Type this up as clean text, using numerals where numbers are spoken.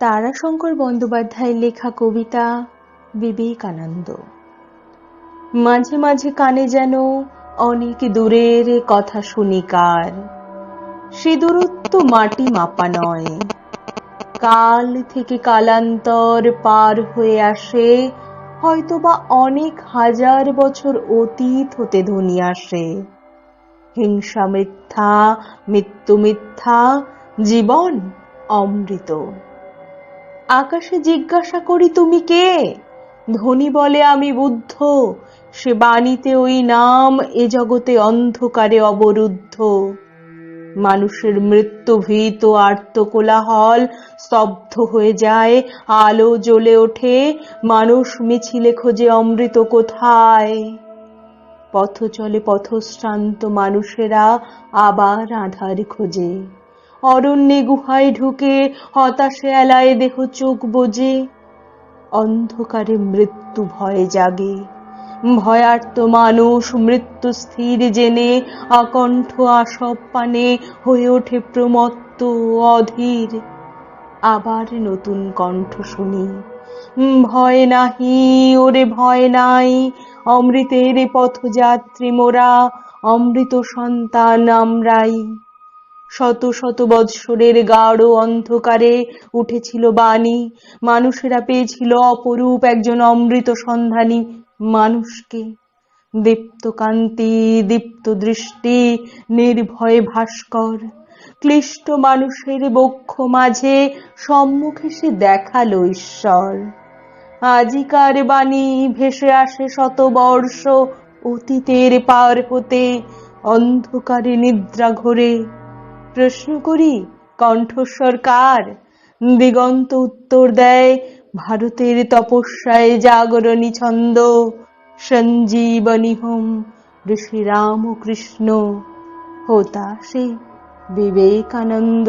তারাশঙ্কর বন্দ্যোপাধ্যায়ের লেখা কবিতা বিবেকানন্দ। মাঝে মাঝে কানে যেন অনেক দূরের কথা শুনি কার, সে দূরত্ব মাটি মাপা নয়, কাল থেকে কালান্তর পার হয়ে আসে, হয়তোবা অনেক হাজার বছর অতীত হতে ধ্বনি আসে। হিংসা মিথ্যা, মৃত্যু মিথ্যা, জীবন অমৃত। আকাশে জিজ্ঞাসা করি তুমি কে, ধ্বনি বলে আমি বুদ্ধ, সে বাণীতে ওই নাম এ জগতে অন্ধকারে অবরুদ্ধ। মানুষের মৃত্যু ভীত আর্ত কোলাহল স্তব্ধ হয়ে যায়, আলো জ্বলে ওঠে, মানুষ মিছিলে খোঁজে অমৃত কোথায়। পথ চলে পথশ্রান্ত মানুষেরা আবার আধার খোঁজে, অরণ্যে গুহায় ঢুকে হতাশে এলায় দেহ চোখ বোজে। অন্ধকারে মৃত্যু ভয়ে জাগে, ভয়ার্ত মানুষ মৃত্যু স্থির জেনে আকণ্ঠ আসব পানে হয়ে ওঠে প্রমত্ত অধীর। আবার নতুন কণ্ঠ শুনি, ভয় নাহি ওরে ভয় নাই, অমৃতের পথযাত্রী মোরা, অমৃত সন্তান আমরাই। শত শত বৎসরের গাঢ় অন্ধকারে উঠেছিল বাণী, মানুষেরা পেয়েছিল অপরূপ একজন অমৃত সন্ধানী মানুষকে। দীপ্ত কান্তি, দীপ্ত দৃষ্টি, নির্ভয় ভাস্কর, ক্লিষ্ট মানুষের বক্ষ মাঝে সম্মুখে সে দেখালো ঈশ্বর। আজিকার বাণী ভেসে আসে শত বর্ষ অতীতের পার হতে, অন্ধকারে নিদ্রা ঘোরে। প্রশ্ন করি কণ্ঠস্বর কার, দিগন্ত উত্তর দেয় ভারতের তপস্যায় জাগরণী ছন্দ। সঞ্জীবনী হোম ঋষি রামকৃষ্ণ, হোতা সে বিবেকানন্দ।